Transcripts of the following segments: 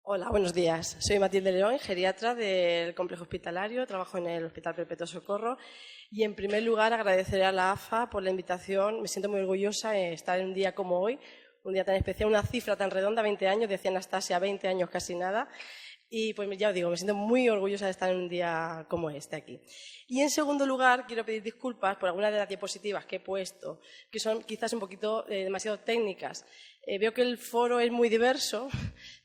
Hola, buenos días. Soy Matilde León, geriatra del complejo hospitalario, trabajo en el Hospital Perpetuo Socorro y en primer lugar agradeceré a la AFA por la invitación. Me siento muy orgullosa de estar en un día como hoy, un día tan especial, una cifra tan redonda, 20 años, decía Anastasia, 20 años casi nada. Y pues ya os digo, me siento muy orgullosa de estar en un día como este aquí. Y en segundo lugar, quiero pedir disculpas por algunas de las diapositivas que he puesto, que son quizás un poquito demasiado técnicas. Veo que el foro es muy diverso,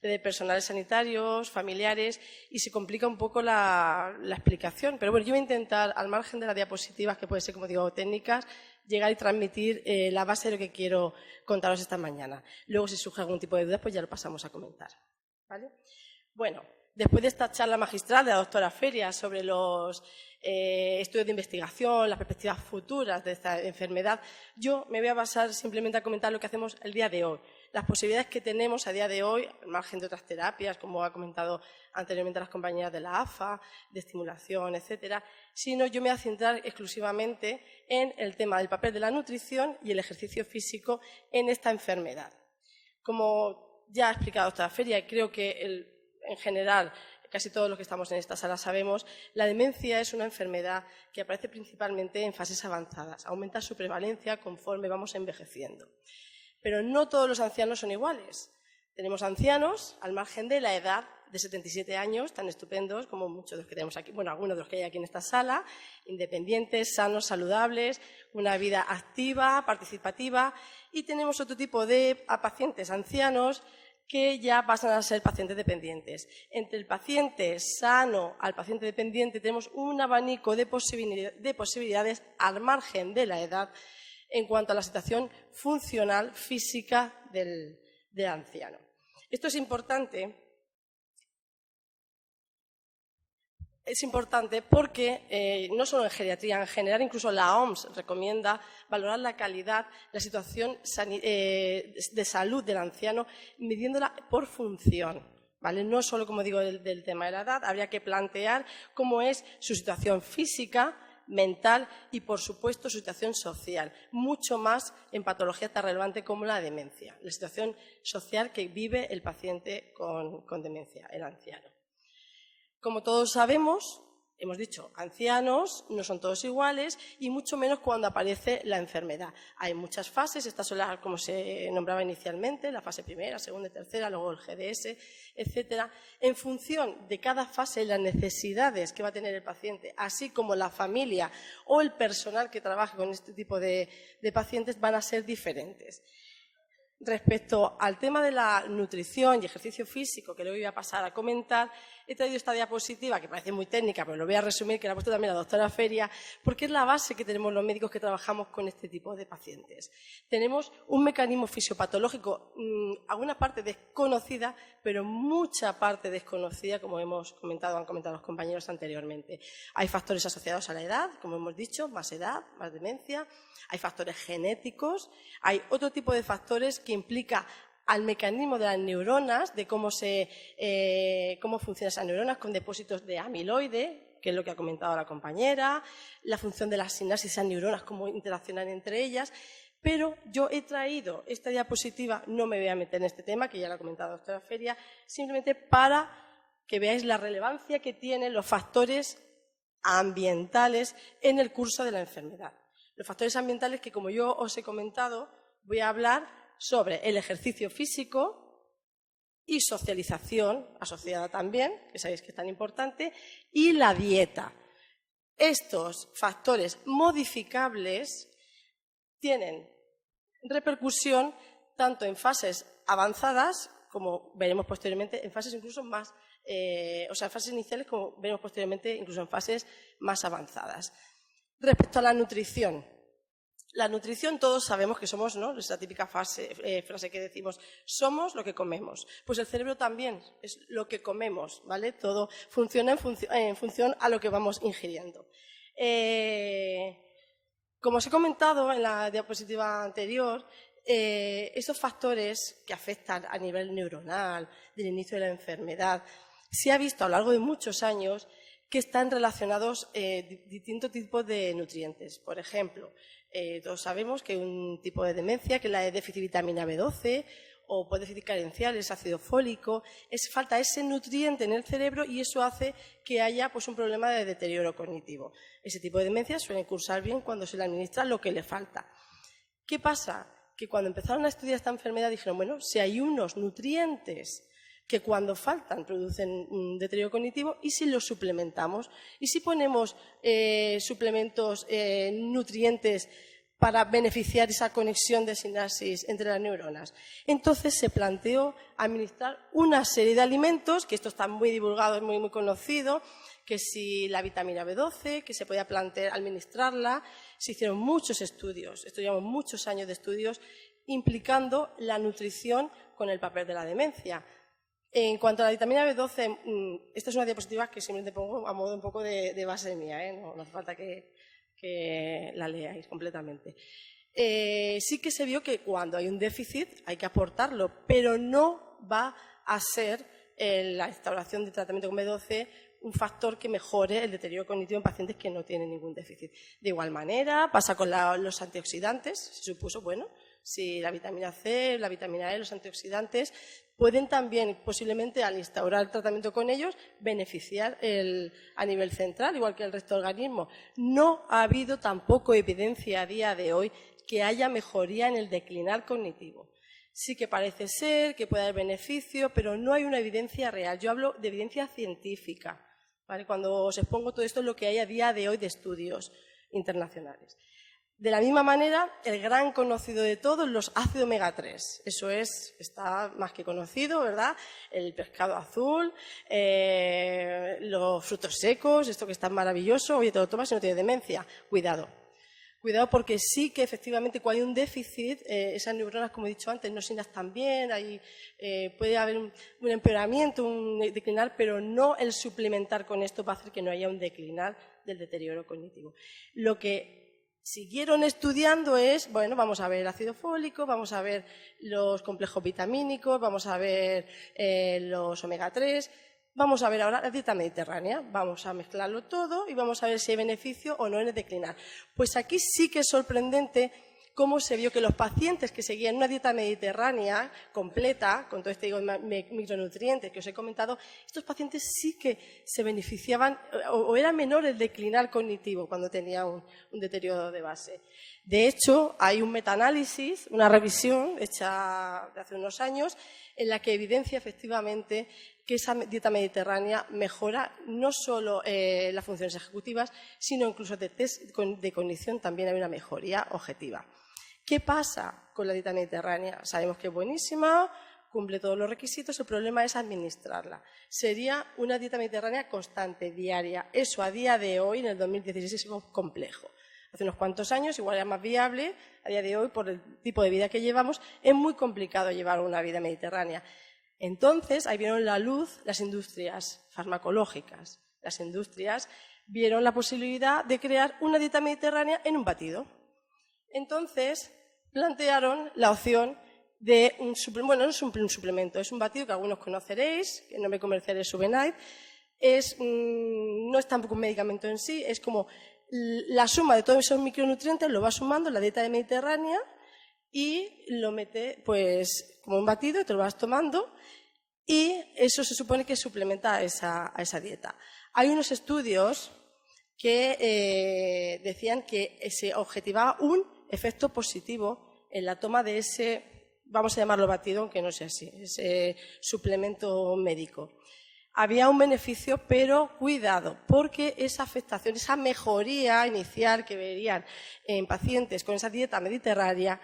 de personales sanitarios, familiares, y se complica un poco la explicación. Pero bueno, yo voy a intentar, al margen de las diapositivas, que pueden ser, como digo, técnicas, llegar y transmitir la base de lo que quiero contaros esta mañana. Luego, si surge algún tipo de duda, pues ya lo pasamos a comentar. ¿Vale? Bueno, después de esta charla magistral de la doctora Feria sobre los estudios de investigación, las perspectivas futuras de esta enfermedad, yo me voy a basar simplemente a comentar lo que hacemos el día de hoy, las posibilidades que tenemos a día de hoy, al margen de otras terapias, como ha comentado anteriormente las compañeras de la AFA, de estimulación, etcétera, sino yo me voy a centrar exclusivamente en el tema del papel de la nutrición y el ejercicio físico en esta enfermedad. Como ya ha explicado la doctora Feria, y creo que en general, casi todos los que estamos en esta sala sabemos, la demencia es una enfermedad que aparece principalmente en fases avanzadas. Aumenta su prevalencia conforme vamos envejeciendo. Pero no todos los ancianos son iguales. Tenemos ancianos, al margen de la edad de 77 años, tan estupendos como muchos de los que tenemos aquí, bueno, algunos de los que hay aquí en esta sala, independientes, sanos, saludables, una vida activa, participativa, y tenemos otro tipo de pacientes ancianos que ya pasan a ser pacientes dependientes. Entre el paciente sano al paciente dependiente tenemos un abanico de posibilidades al margen de la edad en cuanto a la situación funcional física del anciano. Esto es importante porque no solo en geriatría, en general incluso la OMS recomienda valorar la calidad, la situación de salud del anciano, midiéndola por función. ¿Vale? No solo, como digo, del tema de la edad, habría que plantear cómo es su situación física, mental y, por supuesto, su situación social, mucho más en patologías tan relevantes como la demencia, la situación social que vive el paciente con demencia, el anciano. Como todos sabemos, hemos dicho, ancianos no son todos iguales y mucho menos cuando aparece la enfermedad. Hay muchas fases, estas son las, como se nombraba inicialmente, la fase primera, segunda y tercera, luego el GDS, etcétera. En función de cada fase, las necesidades que va a tener el paciente, así como la familia o el personal que trabaje con este tipo de pacientes, van a ser diferentes. Respecto al tema de la nutrición y ejercicio físico, que le voy a pasar a comentar, he traído esta diapositiva, que parece muy técnica, pero lo voy a resumir, que la ha puesto también la doctora Feria, porque es la base que tenemos los médicos que trabajamos con este tipo de pacientes. Tenemos un mecanismo fisiopatológico, alguna parte desconocida, pero mucha parte desconocida, como han comentado los compañeros anteriormente. Hay factores asociados a la edad, como hemos dicho, más edad, más demencia. Hay factores genéticos, hay otro tipo de factores que implica al mecanismo de las neuronas, de cómo funcionan esas neuronas con depósitos de amiloide, que es lo que ha comentado la compañera, la función de la sinapsis de esas neuronas, cómo interaccionan entre ellas. Pero yo he traído esta diapositiva, no me voy a meter en este tema, que ya lo ha comentado la doctora Feria, simplemente para que veáis la relevancia que tienen los factores ambientales en el curso de la enfermedad. Los factores ambientales que, como yo os he comentado, voy a hablar sobre el ejercicio físico y socialización, asociada también, que sabéis que es tan importante, y la dieta. Estos factores modificables tienen repercusión tanto en fases avanzadas, como veremos posteriormente, en fases incluso más, en fases iniciales, como veremos posteriormente, incluso en fases más avanzadas. Respecto a la nutrición, todos sabemos que somos, ¿no? Es la típica frase que decimos, somos lo que comemos. Pues el cerebro también es lo que comemos, ¿vale? Todo funciona en función a lo que vamos ingiriendo. Como os he comentado en la diapositiva anterior, esos factores que afectan a nivel neuronal, del inicio de la enfermedad, se ha visto a lo largo de muchos años que están relacionados distintos tipos de nutrientes. Por ejemplo, todos sabemos que hay un tipo de demencia, que es la de déficit de vitamina B12, o por déficit carencial, es ácido fólico, falta ese nutriente en el cerebro y eso hace que haya pues, un problema de deterioro cognitivo. Ese tipo de demencias suelen cursar bien cuando se le administra lo que le falta. ¿Qué pasa? Que cuando empezaron a estudiar esta enfermedad dijeron, bueno, si hay unos nutrientes que cuando faltan producen un deterioro cognitivo, ¿y si los suplementamos? ¿Y si ponemos suplementos, nutrientes para beneficiar esa conexión de sinapsis entre las neuronas? Entonces se planteó administrar una serie de alimentos, que esto está muy divulgado, es muy conocido, que si la vitamina B12, que se podía plantear administrarla. Se hicieron muchos estudios, estudiamos muchos años de estudios implicando la nutrición con el papel de la demencia. En cuanto a la vitamina B12, esta es una diapositiva que simplemente pongo a modo un poco de base mía, no hace falta que la leáis completamente. Sí que se vio que cuando hay un déficit hay que aportarlo, pero no va a ser la instauración de tratamiento con B12 un factor que mejore el deterioro cognitivo en pacientes que no tienen ningún déficit. De igual manera, pasa con los antioxidantes. Se supuso, bueno, si la vitamina C, la vitamina E, los antioxidantes pueden también, posiblemente, al instaurar el tratamiento con ellos, beneficiar a nivel central, igual que el resto del organismo. No ha habido tampoco evidencia a día de hoy que haya mejoría en el declinar cognitivo. Sí que parece ser que puede haber beneficio, pero no hay una evidencia real. Yo hablo de evidencia científica, ¿vale? Cuando os expongo todo esto es lo que hay a día de hoy de estudios internacionales. De la misma manera, el gran conocido de todos, los ácidos omega 3. Eso está más que conocido, ¿verdad? El pescado azul, los frutos secos, esto que es tan maravilloso. Oye, te lo tomas y no tienes demencia. Cuidado. Cuidado porque sí que efectivamente cuando hay un déficit, esas neuronas, como he dicho antes, no sinapsan bien, puede haber un empeoramiento, un declinar, pero no el suplementar con esto va a hacer que no haya un declinar del deterioro cognitivo. Lo que siguieron estudiando bueno, vamos a ver el ácido fólico, vamos a ver los complejos vitamínicos, vamos a ver los omega 3, vamos a ver ahora la dieta mediterránea, vamos a mezclarlo todo y vamos a ver si hay beneficio o no en el declinar. Pues aquí sí que es sorprendente cómo se vio que los pacientes que seguían una dieta mediterránea completa, con todo este micronutrientes que os he comentado, estos pacientes sí que se beneficiaban o era menor el declinar cognitivo cuando tenía un deterioro de base. De hecho, hay un metaanálisis, una revisión hecha de hace unos años, en la que evidencia efectivamente que esa dieta mediterránea mejora no solo las funciones ejecutivas, sino incluso de test de cognición también hay una mejoría objetiva. ¿Qué pasa con la dieta mediterránea? Sabemos que es buenísima, cumple todos los requisitos, el problema es administrarla. Sería una dieta mediterránea constante, diaria. Eso a día de hoy, en el 2016, es complejo. Hace unos cuantos años igual era más viable, a día de hoy, por el tipo de vida que llevamos, es muy complicado llevar una vida mediterránea. Entonces, ahí vieron la luz las industrias farmacológicas. Las industrias vieron la posibilidad de crear una dieta mediterránea en un batido. Entonces, plantearon la opción de un suplemento, bueno, no es un suplemento, es un batido que algunos conoceréis, el nombre comercial es Subenite, no es tampoco un medicamento en sí, es como la suma de todos esos micronutrientes, lo va sumando en la dieta mediterránea y lo mete pues como un batido y te lo vas tomando y eso se supone que suplementa a esa dieta. Hay unos estudios que decían que se objetivaba un efecto positivo en la toma de ese, vamos a llamarlo batido, aunque no sea así, ese suplemento médico. Había un beneficio, pero cuidado, porque esa afectación, esa mejoría inicial que verían en pacientes con esa dieta mediterránea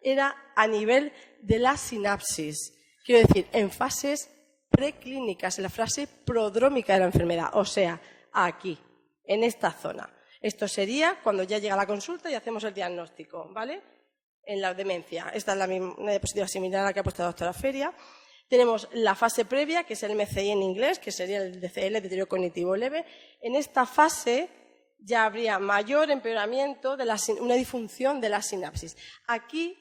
era a nivel de la sinapsis. Quiero decir, en fases preclínicas, en la fase prodrómica de la enfermedad, o sea, aquí, en esta zona. Esto sería cuando ya llega la consulta y hacemos el diagnóstico, ¿vale? En la demencia. Esta es una diapositiva similar a la que ha puesto la doctora Feria. Tenemos la fase previa, que es el MCI en inglés, que sería el DCL, deterioro cognitivo leve. En esta fase ya habría mayor empeoramiento, una disfunción de la sinapsis. Aquí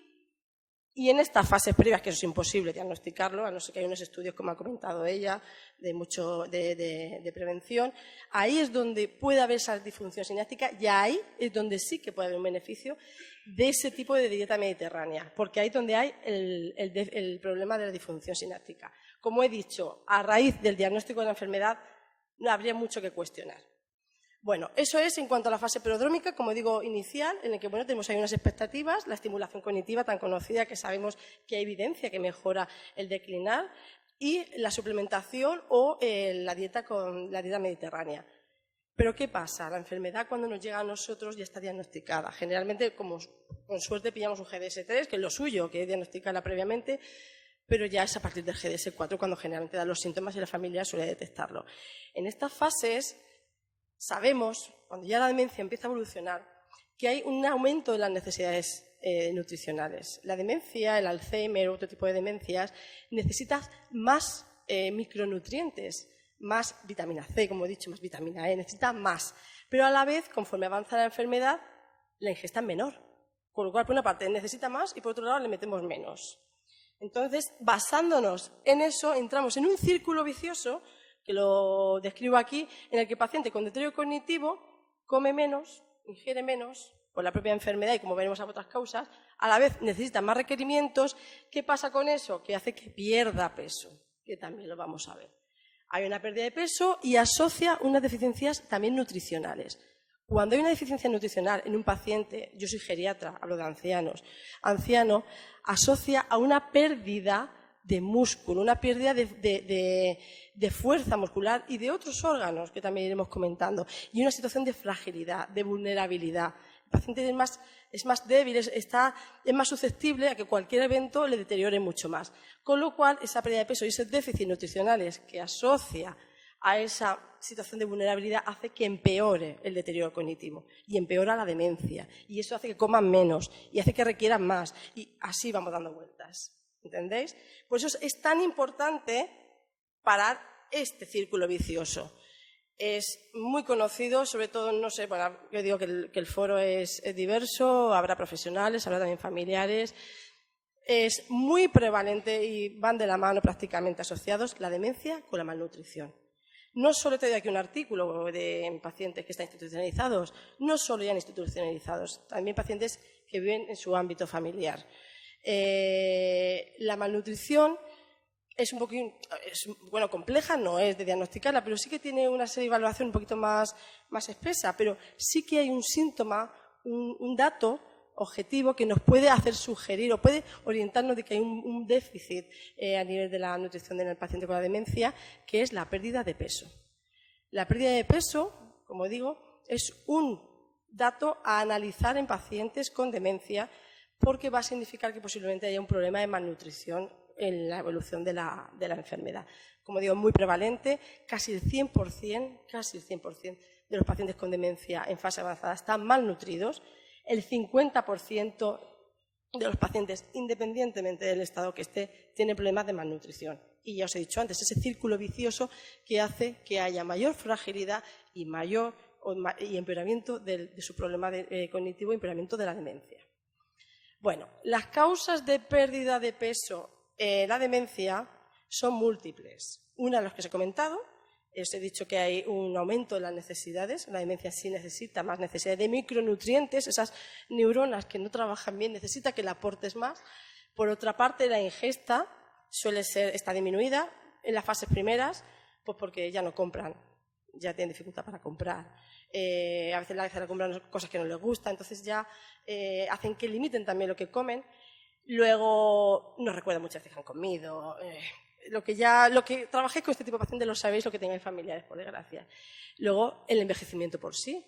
Y en estas fases previas, que eso es imposible diagnosticarlo, a no ser que hay unos estudios, como ha comentado ella, de prevención, ahí es donde puede haber esa disfunción sináptica y ahí es donde sí que puede haber un beneficio de ese tipo de dieta mediterránea, porque ahí es donde hay el problema de la disfunción sináptica. Como he dicho, a raíz del diagnóstico de la enfermedad no habría mucho que cuestionar. Bueno, eso es en cuanto a la fase prodrómica, como digo, inicial, en la que tenemos ahí unas expectativas, la estimulación cognitiva tan conocida que sabemos que hay evidencia que mejora el declinar, y la suplementación o la dieta mediterránea. Pero ¿qué pasa? La enfermedad cuando nos llega a nosotros ya está diagnosticada. Generalmente, como con suerte pillamos un GDS3, que es lo suyo, que es diagnosticarla previamente, pero ya es a partir del GDS4 cuando generalmente da los síntomas y la familia suele detectarlo. En estas fases sabemos, cuando ya la demencia empieza a evolucionar, que hay un aumento de las necesidades nutricionales. La demencia, el Alzheimer, otro tipo de demencias, necesitan más micronutrientes, más vitamina C, como he dicho, más vitamina E, necesitan más. Pero a la vez, conforme avanza la enfermedad, la ingesta es menor. Con lo cual, por una parte, necesita más y por otro lado, le metemos menos. Entonces, basándonos en eso, entramos en un círculo vicioso, que lo describo aquí, en el que el paciente con deterioro cognitivo come menos, ingiere menos, por la propia enfermedad y como veremos a otras causas, a la vez necesita más requerimientos. ¿Qué pasa con eso? Que hace que pierda peso, que también lo vamos a ver. Hay una pérdida de peso y asocia unas deficiencias también nutricionales. Cuando hay una deficiencia nutricional en un paciente, yo soy geriatra, hablo de ancianos, anciano asocia a una pérdida de músculo, una pérdida de fuerza muscular y de otros órganos que también iremos comentando, y una situación de fragilidad, de vulnerabilidad. El paciente es más débil, es más susceptible a que cualquier evento le deteriore mucho más. Con lo cual, esa pérdida de peso y esos déficits nutricionales que asocia a esa situación de vulnerabilidad hace que empeore el deterioro cognitivo y empeora la demencia. Y eso hace que coman menos y hace que requieran más. Y así vamos dando vueltas. ¿Entendéis? Por eso es tan importante parar este círculo vicioso. Es muy conocido, sobre todo, no sé, bueno, yo digo que el foro es diverso, habrá profesionales, habrá también familiares. Es muy prevalente y van de la mano prácticamente asociados la demencia con la malnutrición. No solo te doy aquí un artículo de pacientes que están institucionalizados, no solo ya institucionalizados, también pacientes que viven en su ámbito familiar. La malnutrición es un poquito, bueno, compleja, no es de diagnosticarla, pero sí que tiene una serie de evaluación un poquito más espesa, pero sí que hay un síntoma, un dato objetivo que nos puede hacer sugerir o puede orientarnos de que hay un déficit a nivel de la nutrición del paciente con la demencia, que es la pérdida de peso. La pérdida de peso, como digo, es un dato a analizar en pacientes con demencia porque va a significar que posiblemente haya un problema de malnutrición en la evolución de la enfermedad. Como digo, muy prevalente, casi el 100% de los pacientes con demencia en fase avanzada están malnutridos. El 50% de los pacientes, independientemente del estado que esté, tienen problemas de malnutrición. Y ya os he dicho antes, ese círculo vicioso que hace que haya mayor fragilidad y empeoramiento de su problema cognitivo y empeoramiento de la demencia. Bueno, las causas de pérdida de peso en la demencia son múltiples. Una de las que os he comentado. Os he dicho que hay un aumento de las necesidades. La demencia sí necesita más necesidad de micronutrientes. Esas neuronas que no trabajan bien necesita que le aportes más. Por otra parte, la ingesta está disminuida en las fases primeras, pues porque ya no compran, ya tienen dificultad para comprar. A veces la compran cosas que no les gustan, entonces ya hacen que limiten también lo que comen. Luego no recuerdan muchas veces que han comido. Lo que trabajéis con este tipo de pacientes lo sabéis, lo que tengáis familiares, por desgracia. Luego, el envejecimiento por sí.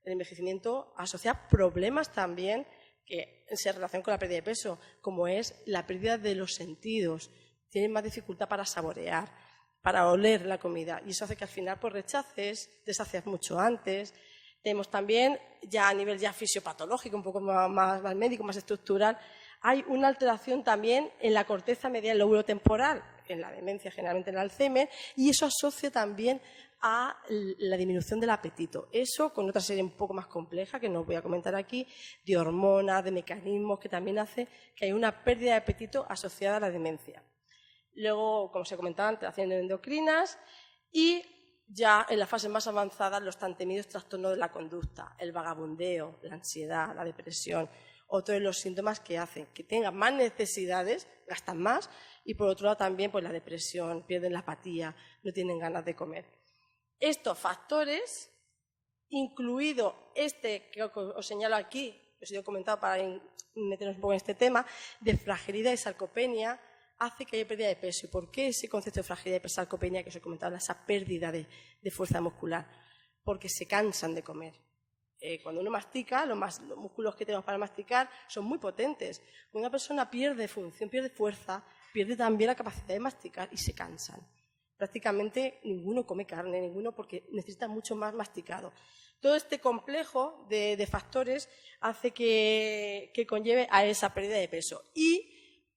El envejecimiento asocia problemas también que se relacionan con la pérdida de peso, como es la pérdida de los sentidos. Tienen más dificultad para saborear, para oler la comida. Y eso hace que al final pues, rechaces, deshacias mucho antes. Tenemos también, ya a nivel fisiopatológico, un poco más médico, más estructural, hay una alteración también en la corteza medial lóbulo temporal, en la demencia, generalmente en el Alzheimer, y eso asocia también a la disminución del apetito. Eso con otra serie un poco más compleja, que no os voy a comentar aquí, de hormonas, de mecanismos, que también hace que haya una pérdida de apetito asociada a la demencia. Luego, como se comentaba, alteraciones endocrinas y ya en las fases más avanzadas los tan temidos trastornos de la conducta, el vagabundeo, la ansiedad, la depresión, otros de los síntomas que hacen que tengan más necesidades, gastan más, y por otro lado también pues, la depresión, pierden la apatía, no tienen ganas de comer. Estos factores, incluido este que os señalo aquí, os he comentado para meternos un poco en este tema, de fragilidad y sarcopenia, hace que haya pérdida de peso. ¿Y por qué ese concepto de fragilidad y sarcopenia que os he comentado, esa pérdida de fuerza muscular? Porque se cansan de comer. Cuando uno mastica, los músculos que tenemos para masticar son muy potentes. Cuando una persona pierde función, pierde fuerza, pierde también la capacidad de masticar y se cansan. Prácticamente ninguno come carne, ninguno porque necesita mucho más masticado. Todo este complejo de factores hace que conlleve a esa pérdida de peso. Y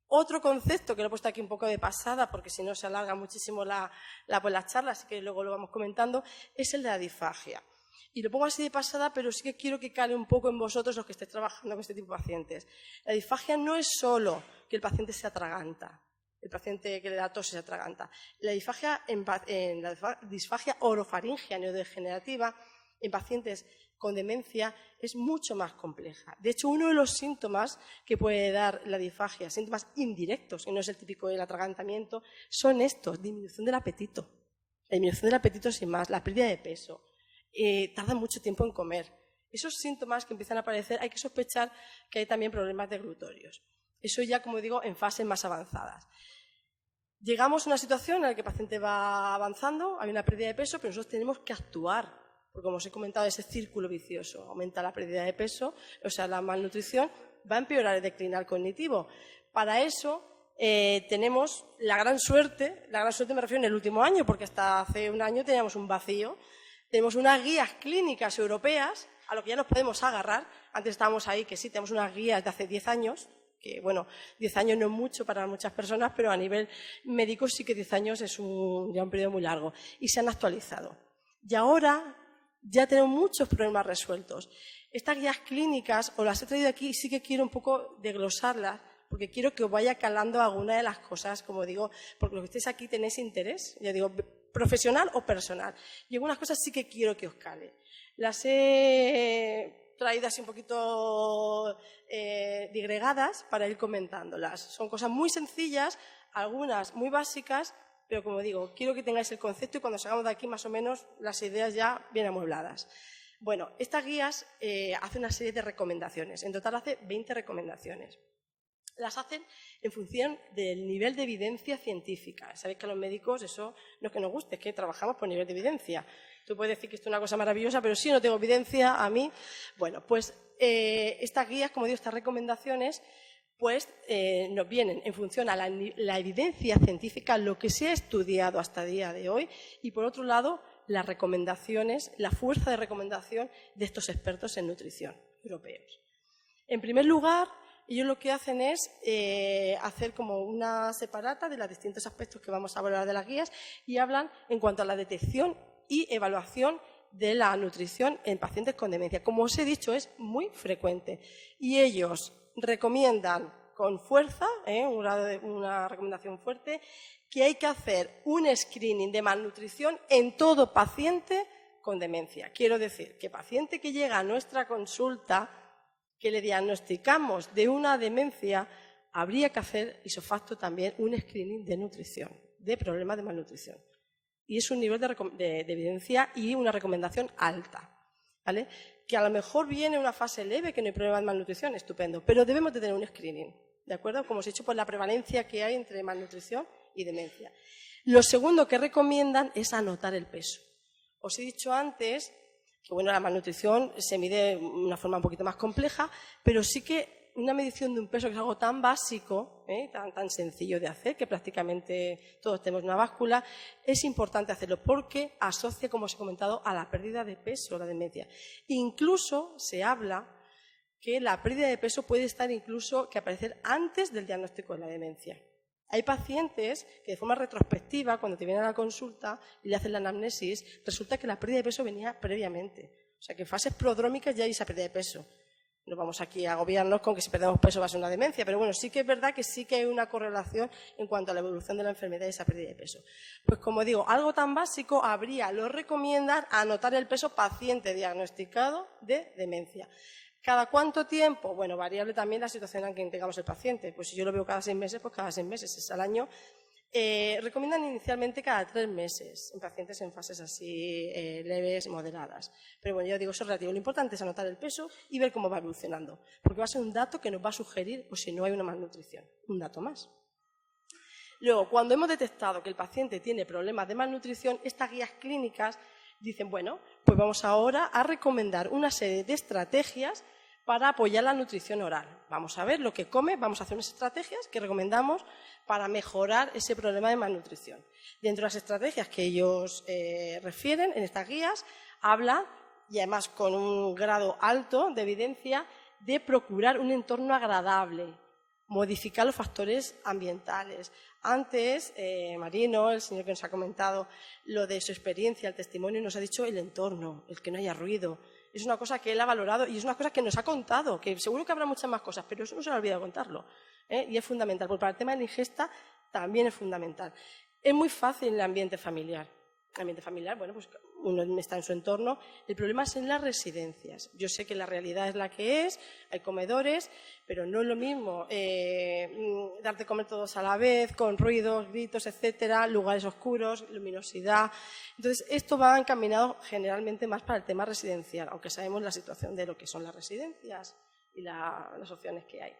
otro concepto que lo he puesto aquí un poco de pasada, porque si no se alarga muchísimo la charla, así que luego lo vamos comentando, es el de la disfagia. Y lo pongo así de pasada, pero sí que quiero que cale un poco en vosotros los que estéis trabajando con este tipo de pacientes. La disfagia no es solo que el paciente se atraganta, el paciente que le da tos se atraganta. La disfagia, la disfagia orofaringea neurodegenerativa en pacientes con demencia es mucho más compleja. De hecho, uno de los síntomas que puede dar la disfagia, síntomas indirectos, y no es el típico del atragantamiento, son estos: disminución del apetito. La disminución del apetito sin más, la pérdida de peso, tarda mucho tiempo en comer. Esos síntomas que empiezan a aparecer, hay que sospechar que hay también problemas de glutorios. Eso ya, como digo, en fases más avanzadas. Llegamos a una situación en la que el paciente va avanzando, hay una pérdida de peso, pero nosotros tenemos que actuar. Porque, como os he comentado, ese círculo vicioso, aumenta la pérdida de peso, o sea, la malnutrición, va a empeorar el declinar cognitivo. Para eso tenemos la gran suerte me refiero en el último año, porque hasta hace un año teníamos un vacío. Tenemos unas guías clínicas europeas a lo que ya nos podemos agarrar. Antes estábamos ahí, que sí, tenemos unas guías de hace 10 años, que bueno, 10 años no es mucho para muchas personas, pero a nivel médico sí que 10 años es ya un periodo muy largo, y se han actualizado. Y ahora ya tenemos muchos problemas resueltos. Estas guías clínicas, os las he traído aquí y sí que quiero un poco desglosarlas, porque quiero que os vaya calando alguna de las cosas, como digo, porque los que estéis aquí tenéis interés, ya digo, profesional o personal. Y algunas cosas sí que quiero que os cale. Las he traído así un poquito digregadas para ir comentándolas. Son cosas muy sencillas, algunas muy básicas, pero como digo, quiero que tengáis el concepto y cuando salgamos de aquí más o menos las ideas ya bien amuebladas. Bueno, estas guías hacen una serie de recomendaciones. En total hace 20 recomendaciones. Las hacen en función del nivel de evidencia científica. Sabéis que a los médicos eso no es que nos guste, es que trabajamos por nivel de evidencia. Tú puedes decir que esto es una cosa maravillosa, pero si no tengo evidencia a mí. Bueno, pues estas guías, como digo, estas recomendaciones, pues nos vienen en función a la evidencia científica, lo que se ha estudiado hasta el día de hoy, y por otro lado, las recomendaciones, la fuerza de recomendación de estos expertos en nutrición europeos. En primer lugar, ellos lo que hacen es hacer como una separata de los distintos aspectos que vamos a hablar de las guías y hablan en cuanto a la detección y evaluación de la nutrición en pacientes con demencia. Como os he dicho, es muy frecuente y ellos recomiendan con fuerza, una recomendación fuerte, que hay que hacer un screening de malnutrición en todo paciente con demencia. Quiero decir, que paciente que llega a nuestra consulta, que le diagnosticamos de una demencia, habría que hacer isofacto también un screening de nutrición, de problemas de malnutrición. Y es un nivel de evidencia y una recomendación alta, ¿vale? Que a lo mejor viene una fase leve, que no hay problema de malnutrición, estupendo, pero debemos de tener un screening, ¿de acuerdo? Como os he dicho, por la prevalencia que hay entre malnutrición y demencia. Lo segundo que recomiendan es anotar el peso. Os he dicho antes que bueno, la malnutrición se mide de una forma un poquito más compleja, pero sí que una medición de un peso, que es algo tan básico, tan sencillo de hacer, que prácticamente todos tenemos una báscula, es importante hacerlo porque asocia, como os he comentado, a la pérdida de peso, la demencia. Incluso se habla que la pérdida de peso puede estar incluso que aparecer antes del diagnóstico de la demencia. Hay pacientes que de forma retrospectiva, cuando te vienen a la consulta y le hacen la anamnesis, resulta que la pérdida de peso venía previamente. O sea, que en fases prodrómicas ya hay esa pérdida de peso. No vamos aquí a agobiarnos con que si perdemos peso va a ser una demencia, pero bueno, sí que es verdad que sí que hay una correlación en cuanto a la evolución de la enfermedad y esa pérdida de peso. Pues como digo, algo tan básico lo recomiendan anotar el peso paciente diagnosticado de demencia. ¿Cada cuánto tiempo? Bueno, variable también la situación en que tengamos el paciente. Pues si yo lo veo cada 6 meses, pues cada 6 meses, es al año. Recomiendan inicialmente cada 3 meses en pacientes en fases así leves, moderadas. Pero bueno, yo digo, eso es relativo. Lo importante es anotar el peso y ver cómo va evolucionando, porque va a ser un dato que nos va a sugerir si no hay una malnutrición. Un dato más. Luego, cuando hemos detectado que el paciente tiene problemas de malnutrición, estas guías clínicas dicen, bueno, pues vamos ahora a recomendar una serie de estrategias para apoyar la nutrición oral. Vamos a ver lo que come, vamos a hacer unas estrategias que recomendamos para mejorar ese problema de malnutrición. Dentro de las estrategias que ellos refieren en estas guías, habla, y además con un grado alto de evidencia, de procurar un entorno agradable, modificar los factores ambientales. Antes, Marino, el señor que nos ha comentado lo de su experiencia, el testimonio, nos ha dicho el entorno, el que no haya ruido. Es una cosa que él ha valorado y es una cosa que nos ha contado, que seguro que habrá muchas más cosas, pero eso no se le ha olvidado contarlo. Y es fundamental, porque para el tema de la ingesta también es fundamental. Es muy fácil en el ambiente familiar. El ambiente familiar, bueno, pues uno está en su entorno. El problema es en las residencias. Yo sé que la realidad es la que es, hay comedores, pero no es lo mismo darte de comer todos a la vez, con ruidos, gritos, etcétera, lugares oscuros, luminosidad. Entonces, esto va encaminado generalmente más para el tema residencial, aunque sabemos la situación de lo que son las residencias y las opciones que hay.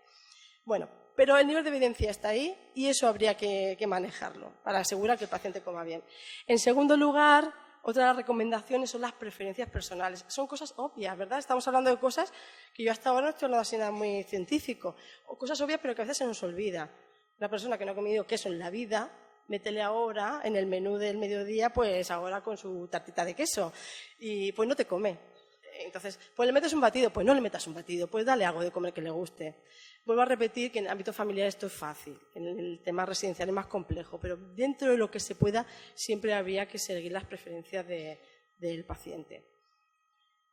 Bueno, pero el nivel de evidencia está ahí y eso habría que manejarlo para asegurar que el paciente coma bien. En segundo lugar, otra de las recomendaciones son las preferencias personales. Son cosas obvias, ¿verdad? Estamos hablando de cosas que yo hasta ahora no estoy hablando así nada muy científico. O cosas obvias, pero que a veces se nos olvida. Una persona que no ha comido queso en la vida, métele ahora en el menú del mediodía, pues ahora con su tartita de queso. Y pues no te come. Entonces, pues le metes un batido, pues no le metas un batido, pues dale algo de comer que le guste. Vuelvo a repetir que en el ámbito familiar esto es fácil, en el tema residencial es más complejo, pero dentro de lo que se pueda siempre habría que seguir las preferencias del paciente.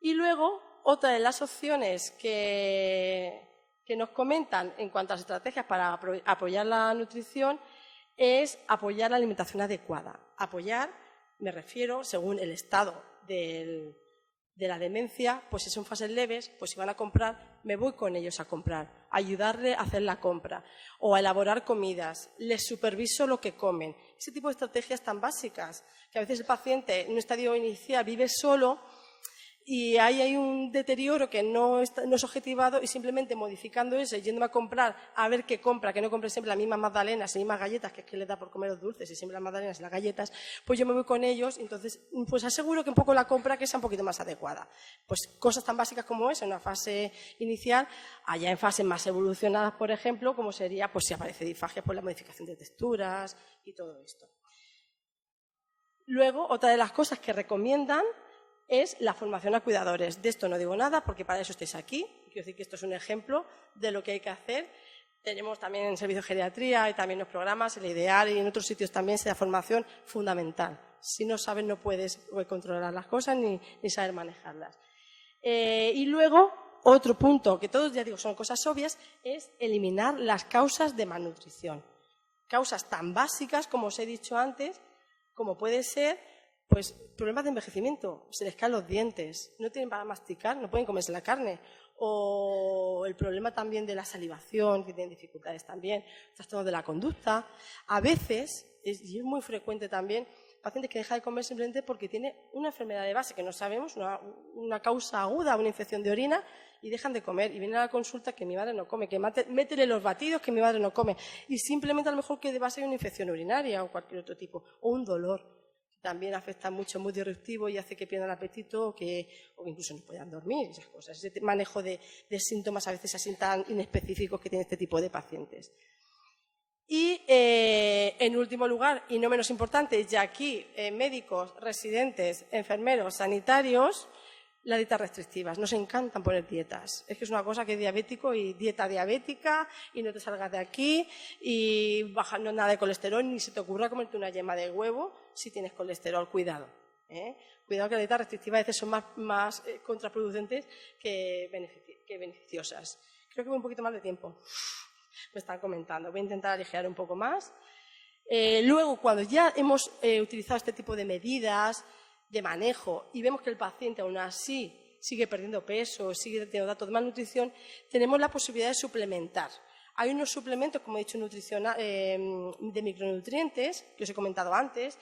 Y luego, otra de las opciones que nos comentan en cuanto a las estrategias para apoyar la nutrición es apoyar la alimentación adecuada. Apoyar, me refiero, según el estado de la demencia, pues si son fases leves, pues si van a comprar, me voy con ellos a comprar, a ayudarle a hacer la compra o a elaborar comidas, les superviso lo que comen. Ese tipo de estrategias tan básicas, que a veces el paciente en un estadio inicial vive solo y ahí hay un deterioro que no es objetivado y simplemente modificando eso, yéndome a comprar, a ver qué compra, que no compre siempre las mismas magdalenas, las mismas galletas, que es que les da por comer los dulces y siempre las magdalenas y las galletas, pues yo me voy con ellos, entonces pues aseguro que un poco la compra que sea un poquito más adecuada. Pues cosas tan básicas como esa en una fase inicial, allá en fases más evolucionadas, por ejemplo, como sería, pues si aparece disfagia, pues la modificación de texturas y todo esto. Luego, otra de las cosas que recomiendan es la formación a cuidadores. De esto no digo nada porque para eso estáis aquí. Quiero decir que esto es un ejemplo de lo que hay que hacer. Tenemos también en servicio de geriatría y también los programas, el IDEAR y en otros sitios también se da formación fundamental. Si no sabes, no puedes controlar las cosas ni saber manejarlas. Y luego, otro punto, que todos ya digo son cosas obvias, es eliminar las causas de malnutrición. Causas tan básicas, como os he dicho antes, como puede ser pues problemas de envejecimiento, se les caen los dientes, no tienen para masticar, no pueden comerse la carne. O el problema también de la salivación, que tienen dificultades también, trastornos de la conducta. A veces, y es muy frecuente también, pacientes que dejan de comer simplemente porque tiene una enfermedad de base que no sabemos, una causa aguda, una infección de orina, y dejan de comer. Y vienen a la consulta que mi madre no come, que métele los batidos que mi madre no come. Y simplemente a lo mejor que de base hay una infección urinaria o cualquier otro tipo, o un dolor. También afecta mucho, muy disruptivo y hace que pierdan el apetito o que incluso no puedan dormir, esas cosas. Ese manejo de síntomas a veces así tan inespecíficos que tiene este tipo de pacientes. Y en último lugar, y no menos importante, ya aquí médicos, residentes, enfermeros, sanitarios, Las dietas restrictivas. Nos encantan poner dietas. Es que es una cosa que es diabético y dieta diabética y no te salgas de aquí y bajando nada de colesterol, ni se te ocurra comerte una yema de huevo si tienes colesterol. Cuidado. Cuidado que las dietas restrictivas a veces son más contraproducentes que beneficiosas. Creo que voy un poquito más de tiempo. Me están comentando. Voy a intentar aligerar un poco más. Luego, cuando ya hemos utilizado este tipo de medidas de manejo y vemos que el paciente aún así sigue perdiendo peso, sigue teniendo datos de malnutrición, tenemos la posibilidad de suplementar. Hay unos suplementos, como he dicho, de micronutrientes, que os he comentado antes,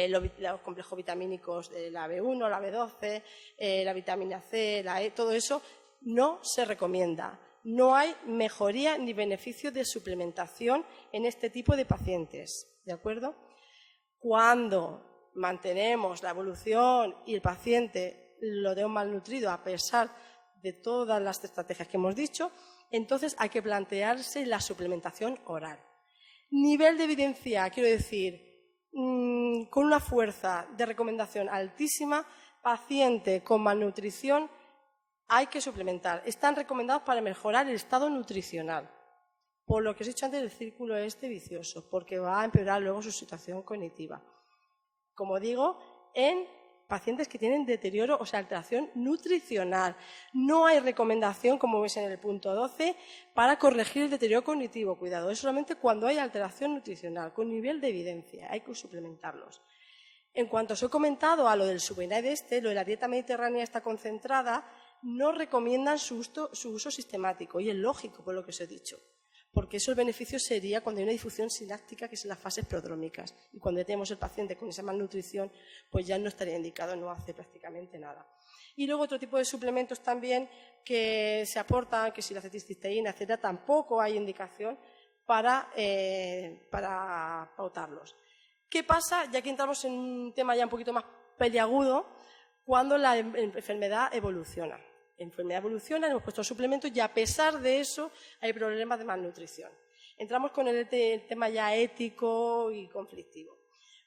los complejos vitamínicos de la B1, la B12, la vitamina C, la E, todo eso no se recomienda. No hay mejoría ni beneficio de suplementación en este tipo de pacientes, ¿de acuerdo? Cuando mantenemos la evolución y el paciente lo tenemos malnutrido a pesar de todas las estrategias que hemos dicho, entonces hay que plantearse la suplementación oral. Nivel de evidencia, quiero decir, con una fuerza de recomendación altísima, paciente con malnutrición hay que suplementar. Están recomendados para mejorar el estado nutricional. Por lo que os he dicho antes del círculo vicioso, porque va a empeorar luego su situación cognitiva. Como digo, en pacientes que tienen deterioro, o sea, alteración nutricional. No hay recomendación, como veis en el punto 12, para corregir el deterioro cognitivo. Cuidado, es solamente cuando hay alteración nutricional, con nivel de evidencia. Hay que suplementarlos. En cuanto os he comentado a lo del subinaide lo de la dieta mediterránea está concentrada, no recomiendan su uso sistemático. Y es lógico, por lo que os he dicho. Porque eso el beneficio sería cuando hay una difusión sináptica, que es en las fases prodrómicas. Y cuando ya tenemos el paciente con esa malnutrición, pues ya no estaría indicado, no hace prácticamente nada. Y luego otro tipo de suplementos también que se aportan, que si la acetilcisteína, etcétera, tampoco hay indicación para pautarlos. ¿Qué pasa? Ya que entramos en un tema ya un poquito más peliagudo, cuando la enfermedad evoluciona. Hemos puesto suplementos y a pesar de eso hay problemas de malnutrición. Entramos con el tema ya ético y conflictivo.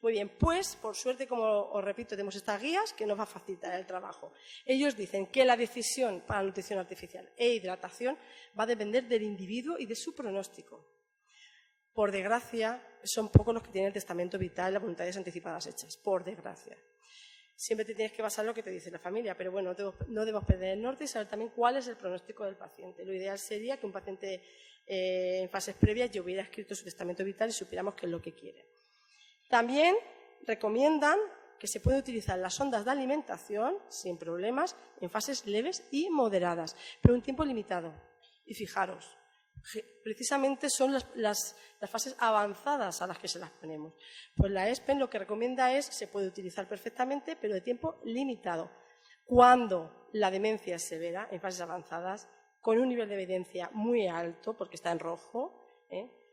Muy bien, pues por suerte, como os repito, tenemos estas guías que nos va a facilitar el trabajo. Ellos dicen que la decisión para nutrición artificial e hidratación va a depender del individuo y de su pronóstico. Por desgracia, son pocos los que tienen el testamento vital y las voluntades anticipadas hechas, por desgracia. Siempre te tienes que basar en lo que te dice la familia, pero bueno, no debemos perder el norte y saber también cuál es el pronóstico del paciente. Lo ideal sería que un paciente en fases previas ya hubiera escrito su testamento vital y supiéramos qué es lo que quiere. También recomiendan que se puede utilizar las sondas de alimentación sin problemas en fases leves y moderadas, pero un tiempo limitado. Y fijaros, precisamente son las fases avanzadas a las que se las ponemos. Pues la ESPEN lo que recomienda se puede utilizar perfectamente, pero de tiempo limitado. Cuando la demencia es severa, en fases avanzadas, con un nivel de evidencia muy alto, porque está en rojo,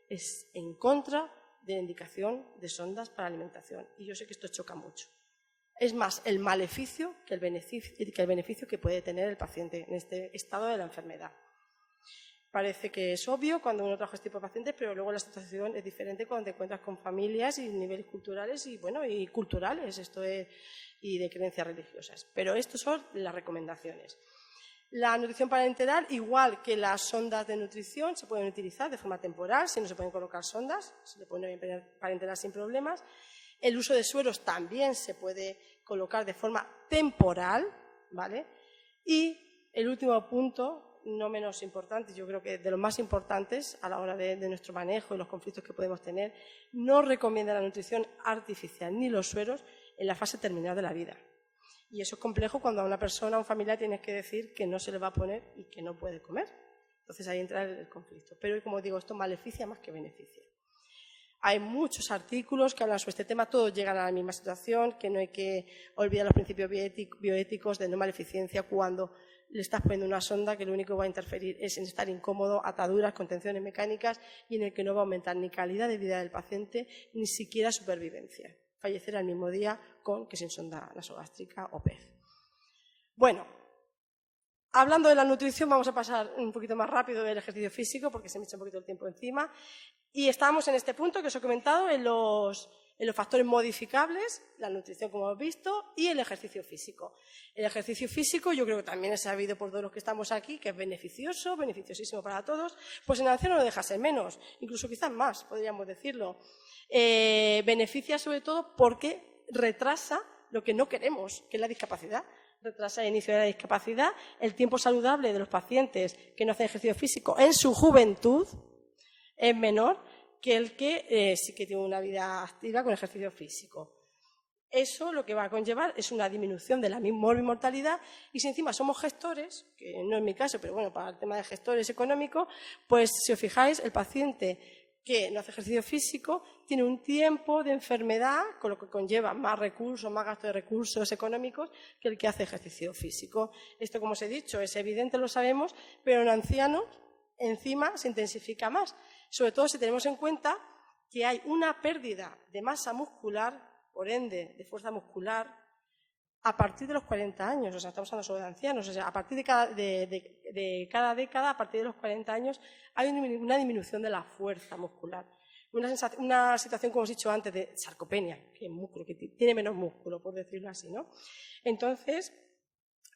es en contra de la indicación de sondas para alimentación. Y yo sé que esto choca mucho. Es más el maleficio que el beneficio que puede tener el paciente en este estado de la enfermedad. Parece que es obvio cuando uno trabaja este tipo de pacientes, pero luego la situación es diferente cuando te encuentras con familias y niveles culturales y culturales y de creencias religiosas. Pero estas son las recomendaciones. La nutrición parenteral, igual que las sondas de nutrición, se pueden utilizar de forma temporal, si no se pueden colocar sondas, se le puede parenteral sin problemas. El uso de sueros también se puede colocar de forma temporal, ¿vale? Y el último punto, no menos importante, yo creo que de los más importantes a la hora de nuestro manejo y los conflictos que podemos tener, no recomienda la nutrición artificial ni los sueros en la fase terminal de la vida. Y eso es complejo cuando a una persona, a un familiar, tienes que decir que no se le va a poner y que no puede comer. Entonces ahí entra el conflicto. Pero como digo, esto maleficia más que beneficia. Hay muchos artículos que hablan sobre este tema, todos llegan a la misma situación, que no hay que olvidar los principios bioéticos de no maleficencia cuando le estás poniendo una sonda que lo único que va a interferir es en estar incómodo, ataduras, contenciones mecánicas y en el que no va a aumentar ni calidad de vida del paciente ni siquiera supervivencia. Fallecer al mismo día con que sin sonda nasogástrica o PEG. Bueno, hablando de la nutrición, vamos a pasar un poquito más rápido del ejercicio físico porque se me echa un poquito el tiempo encima. Y estábamos en este punto que os he comentado, en los factores modificables, la nutrición, como hemos visto, y el ejercicio físico. El ejercicio físico, yo creo que también es sabido por todos los que estamos aquí, que es beneficioso, beneficiosísimo para todos, pues en ancianos no deja ser menos, incluso quizás más, podríamos decirlo. Beneficia sobre todo porque retrasa lo que no queremos, que es la discapacidad. Retrasa el inicio de la discapacidad, el tiempo saludable de los pacientes que no hacen ejercicio físico en su juventud es menor que el que sí que tiene una vida activa con ejercicio físico. Eso lo que va a conllevar es una disminución de la morbimortalidad y si encima somos gestores, que no es mi caso, pero bueno, para el tema de gestores económicos, pues si os fijáis, el paciente que no hace ejercicio físico tiene un tiempo de enfermedad, con lo que conlleva más recursos, más gasto de recursos económicos que el que hace ejercicio físico. Esto, como os he dicho, es evidente, lo sabemos, pero en ancianos encima se intensifica más. Sobre todo si tenemos en cuenta que hay una pérdida de masa muscular, por ende, de fuerza muscular, a partir de los 40 años. O sea, estamos hablando solo de ancianos. O sea, a partir de cada década, a partir de los 40 años, hay una disminución de la fuerza muscular. Una situación, como os he dicho antes, de sarcopenia, que tiene menos músculo, por decirlo así, ¿no? Entonces,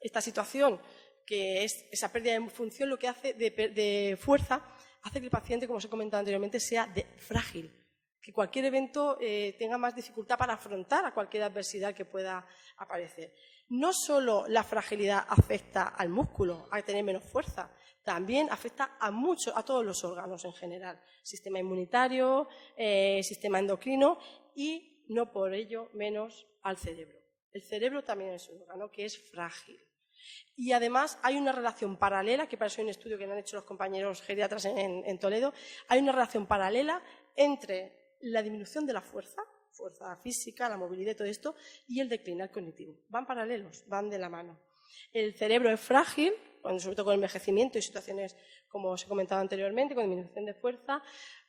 esta situación, que es esa pérdida de función, lo que hace de fuerza, hace que el paciente, como os he comentado anteriormente, sea frágil, que cualquier evento tenga más dificultad para afrontar a cualquier adversidad que pueda aparecer. No solo la fragilidad afecta al músculo, a tener menos fuerza, también afecta a todos los órganos en general, sistema inmunitario, sistema endocrino y, no por ello, menos al cerebro. El cerebro también es un órgano que es frágil. Y además hay una relación paralela, que para eso hay un estudio que han hecho los compañeros geriatras en Toledo, hay una relación paralela entre la disminución de la fuerza física, la movilidad y todo esto, y el declinar cognitivo. Van paralelos, van de la mano. El cerebro es frágil, sobre todo con el envejecimiento y situaciones, como os he comentado anteriormente, con disminución de fuerza,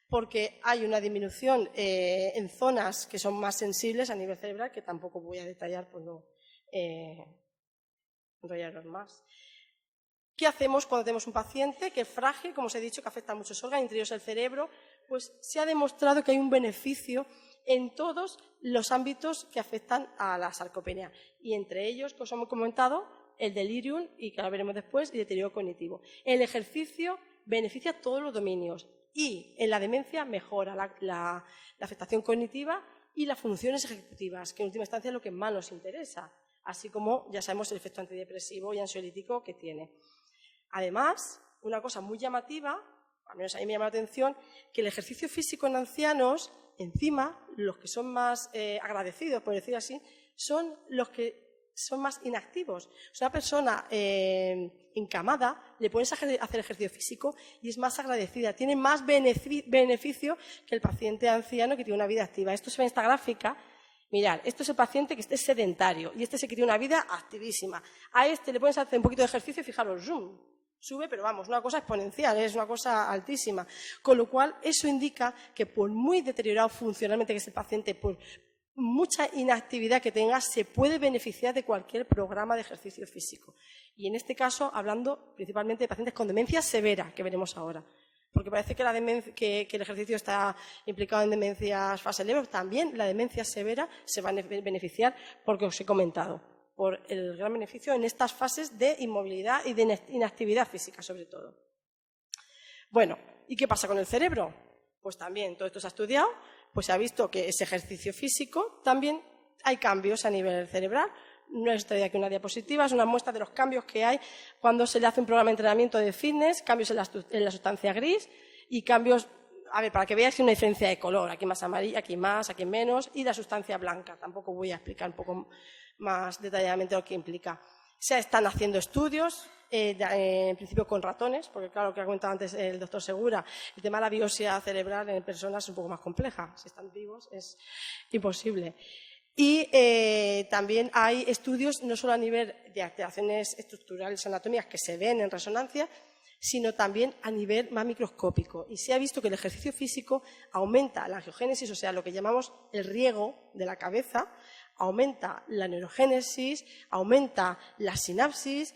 porque hay una disminución en zonas que son más sensibles a nivel cerebral, que tampoco voy a detallar, pues no enrollaros más. ¿Qué hacemos cuando tenemos un paciente que es frágil, como os he dicho, que afecta a muchos órganos, entre ellos el cerebro? Pues se ha demostrado que hay un beneficio en todos los ámbitos que afectan a la sarcopenia. Y entre ellos, que os hemos comentado, el delirium, y que lo veremos después, y el deterioro cognitivo. El ejercicio beneficia todos los dominios y en la demencia mejora la afectación cognitiva y las funciones ejecutivas, que en última instancia es lo que más nos interesa, así como ya sabemos el efecto antidepresivo y ansiolítico que tiene. Además, una cosa muy llamativa, al menos a mí me llama la atención, que el ejercicio físico en ancianos, encima, los que son más agradecidos, por decir así, son los que son más inactivos. O sea, una persona encamada, le pones a hacer ejercicio físico y es más agradecida, tiene más beneficio que el paciente anciano que tiene una vida activa. Esto se ve en esta gráfica. Mirad, esto es el paciente que es sedentario y este es el que tiene una vida activísima. A este le pones a hacer un poquito de ejercicio y fijaros, zoom, sube, pero vamos, una cosa exponencial, es una cosa altísima. Con lo cual, eso indica que por muy deteriorado funcionalmente que es el paciente, por mucha inactividad que tenga, se puede beneficiar de cualquier programa de ejercicio físico. Y en este caso, hablando principalmente de pacientes con demencia severa, que veremos ahora. Porque parece que el ejercicio está implicado en demencias fase leve, también la demencia severa se va a beneficiar, porque os he comentado, por el gran beneficio en estas fases de inmovilidad y de inactividad física, sobre todo. Bueno, ¿y qué pasa con el cerebro? Pues también todo esto se ha estudiado, pues se ha visto que ese ejercicio físico también hay cambios a nivel cerebral. No es aquí una diapositiva, es una muestra de los cambios que hay cuando se le hace un programa de entrenamiento de fitness, cambios en la sustancia gris y cambios, a ver, para que veáis una diferencia de color, aquí más amarilla, aquí más, aquí menos, y la sustancia blanca. Tampoco voy a explicar un poco más detalladamente lo que implica. Se están haciendo estudios, en principio con ratones, porque claro, lo que ha comentado antes el doctor Segura, el tema de la biopsia cerebral en personas es un poco más compleja. Si están vivos es imposible. Y también hay estudios no solo a nivel de alteraciones estructurales anatómicas que se ven en resonancia, sino también a nivel más microscópico. Y se ha visto que el ejercicio físico aumenta la angiogénesis, o sea, lo que llamamos el riego de la cabeza, aumenta la neurogénesis, aumenta la sinapsis,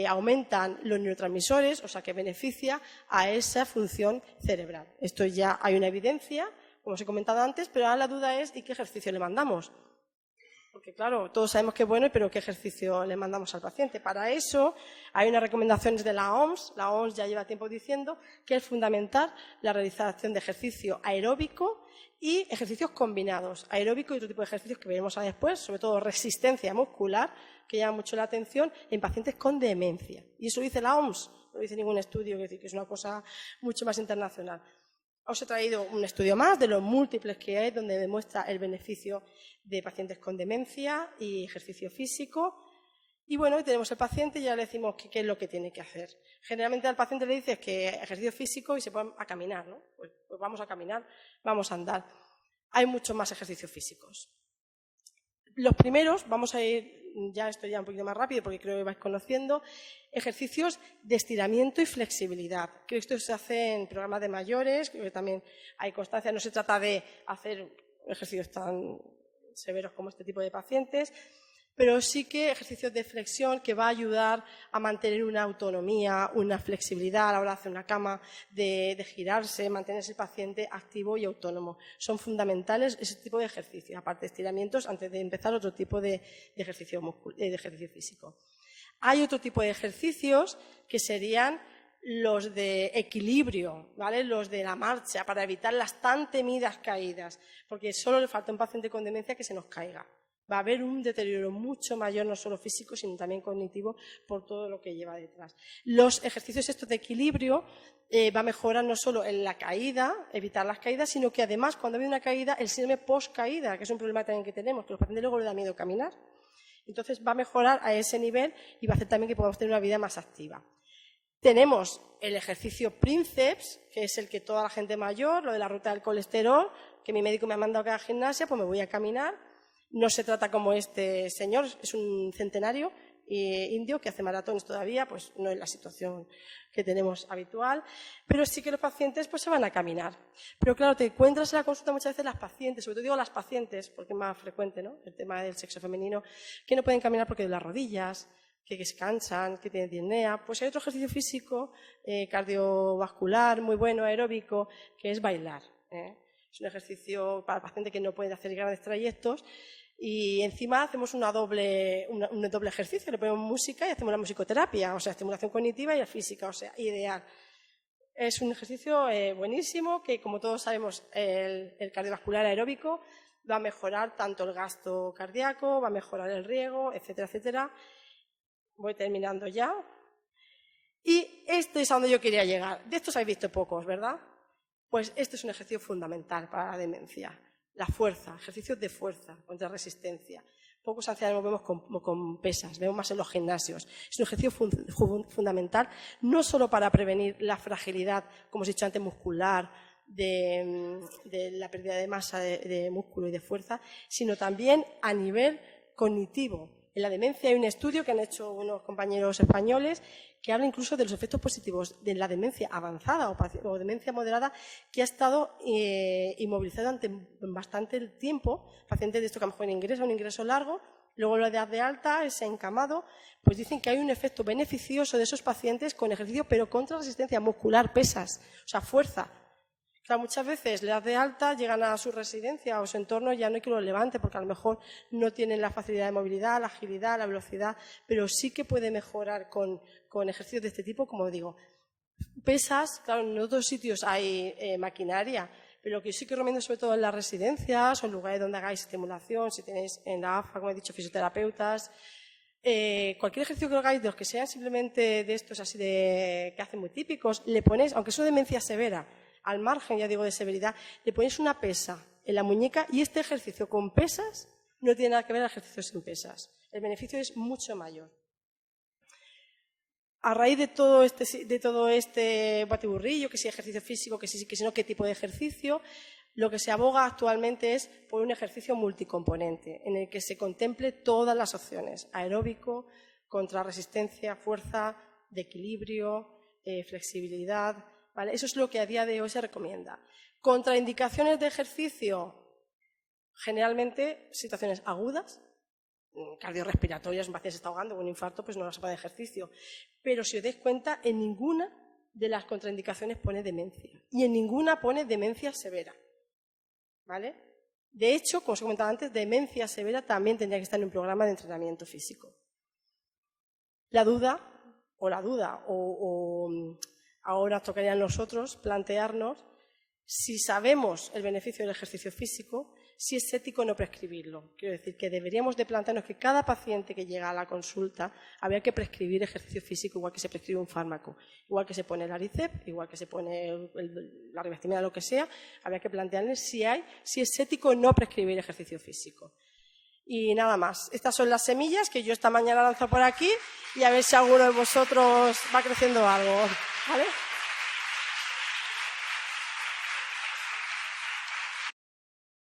aumentan los neurotransmisores, o sea que beneficia a esa función cerebral. Esto ya hay una evidencia, como os he comentado antes, pero ahora la duda es ¿y qué ejercicio le mandamos? Porque claro, todos sabemos que es bueno, pero ¿qué ejercicio le mandamos al paciente? Para eso hay unas recomendaciones de la OMS. La OMS ya lleva tiempo diciendo que es fundamental la realización de ejercicio aeróbico y ejercicios combinados. Aeróbico y otro tipo de ejercicios que veremos después, sobre todo resistencia muscular, que llama mucho la atención en pacientes con demencia. Y eso lo dice la OMS, no lo dice ningún estudio, es decir, que es una cosa mucho más internacional. Os he traído un estudio más de los múltiples que hay donde demuestra el beneficio de pacientes con demencia y ejercicio físico. Y bueno, tenemos el paciente y ya le decimos qué es lo que tiene que hacer. Generalmente al paciente le dices que ejercicio físico y se pone a caminar, ¿no? Pues vamos a caminar, vamos a andar. Hay muchos más ejercicios físicos. Los primeros, vamos a ir ya esto ya un poquito más rápido porque creo que vais conociendo, ejercicios de estiramiento y flexibilidad. Creo que esto se hace en programas de mayores, creo que también hay constancia, no se trata de hacer ejercicios tan severos como este tipo de pacientes, pero sí que ejercicios de flexión que va a ayudar a mantener una autonomía, una flexibilidad a la hora de hacer una cama, de girarse, mantenerse el paciente activo y autónomo. Son fundamentales ese tipo de ejercicios, aparte de estiramientos, antes de empezar otro tipo de ejercicio físico. Hay otro tipo de ejercicios que serían los de equilibrio, ¿vale? Los de la marcha, para evitar las tan temidas caídas, porque solo le falta a un paciente con demencia que se nos caiga. Va a haber un deterioro mucho mayor, no solo físico, sino también cognitivo, por todo lo que lleva detrás. Los ejercicios estos de equilibrio va a mejorar no solo en la caída, evitar las caídas, sino que además, cuando hay una caída, el síndrome post-caída, que es un problema también que tenemos, que a los pacientes luego les da miedo caminar. Entonces, va a mejorar a ese nivel y va a hacer también que podamos tener una vida más activa. Tenemos el ejercicio Princeps, que es el que toda la gente mayor, lo de la ruta del colesterol, que mi médico me ha mandado a cada gimnasia, pues me voy a caminar. No se trata como este señor, es un centenario indio que hace maratones todavía, pues no es la situación que tenemos habitual, pero sí que los pacientes pues se van a caminar. Pero claro, te encuentras en la consulta muchas veces las pacientes, sobre todo digo las pacientes, porque es más frecuente, ¿no?, el tema del sexo femenino, que no pueden caminar porque de las rodillas, que se cansan, que tienen disnea. Pues hay otro ejercicio físico cardiovascular muy bueno, aeróbico, que es bailar. Es un ejercicio para pacientes que no pueden hacer grandes trayectos y encima hacemos un doble ejercicio, le ponemos música y hacemos la musicoterapia, o sea, estimulación cognitiva y física, o sea, ideal. Es un ejercicio buenísimo que, como todos sabemos, el cardiovascular aeróbico va a mejorar tanto el gasto cardíaco, va a mejorar el riego, etcétera, etcétera. Voy terminando ya. Y este es a donde yo quería llegar. De estos habéis visto pocos, ¿verdad? Pues este es un ejercicio fundamental para la demencia. La fuerza, ejercicios de fuerza contra resistencia. Pocos ancianos vemos con pesas, vemos más en los gimnasios. Es un ejercicio fundamental, no solo para prevenir la fragilidad, como os he dicho antes, muscular, de la pérdida de masa de músculo y de fuerza, sino también a nivel cognitivo. En la demencia hay un estudio que han hecho unos compañeros españoles que habla incluso de los efectos positivos de la demencia avanzada o demencia moderada que ha estado inmovilizado durante bastante tiempo. Pacientes de esto que a lo mejor ingresa un ingreso largo, luego lo da de alta, ese encamado, pues dicen que hay un efecto beneficioso de esos pacientes con ejercicio, pero contra resistencia muscular, pesas, o sea, fuerza. Claro, muchas veces le das de alta, llegan a su residencia o su entorno, ya no hay que lo levante porque a lo mejor no tienen la facilidad de movilidad, la agilidad, la velocidad, pero sí que puede mejorar con ejercicios de este tipo, como digo. Pesas, claro, en otros sitios hay maquinaria, pero lo que yo sí que recomiendo sobre todo en las residencias o en lugares donde hagáis estimulación, si tenéis en la AFA, como he dicho, fisioterapeutas, cualquier ejercicio que hagáis de los que sean simplemente de estos así que hacen muy típicos, le ponéis, aunque es una demencia severa, al margen, ya digo, de severidad, le ponéis una pesa en la muñeca y este ejercicio con pesas no tiene nada que ver al ejercicio sin pesas. El beneficio es mucho mayor. A raíz de todo este batiburrillo, que si ejercicio físico, que si no, qué tipo de ejercicio, lo que se aboga actualmente es por un ejercicio multicomponente, en el que se contemple todas las opciones, aeróbico, contra resistencia, fuerza, de equilibrio, flexibilidad. ¿Vale? Eso es lo que a día de hoy se recomienda. Contraindicaciones de ejercicio, Generalmente, situaciones agudas, cardiorrespiratorias, un paciente se está ahogando con un infarto, pues no vas a poner ejercicio. Pero si os dais cuenta, en ninguna de las contraindicaciones pone demencia. Y en ninguna pone demencia severa. ¿Vale? De hecho, como os he comentado antes, demencia severa también tendría que estar en un programa de entrenamiento físico. La duda, ahora tocaría a nosotros plantearnos si sabemos el beneficio del ejercicio físico, si es ético no prescribirlo. Quiero decir que deberíamos de plantearnos que cada paciente que llega a la consulta habría que prescribir ejercicio físico igual que se prescribe un fármaco, igual que se pone el Aricept, igual que se pone la rivastigmina, lo que sea, habría que plantearles si es ético no prescribir ejercicio físico. Y nada más. Estas son las semillas que yo esta mañana lanzo por aquí y a ver si alguno de vosotros va creciendo algo. ¿Vale?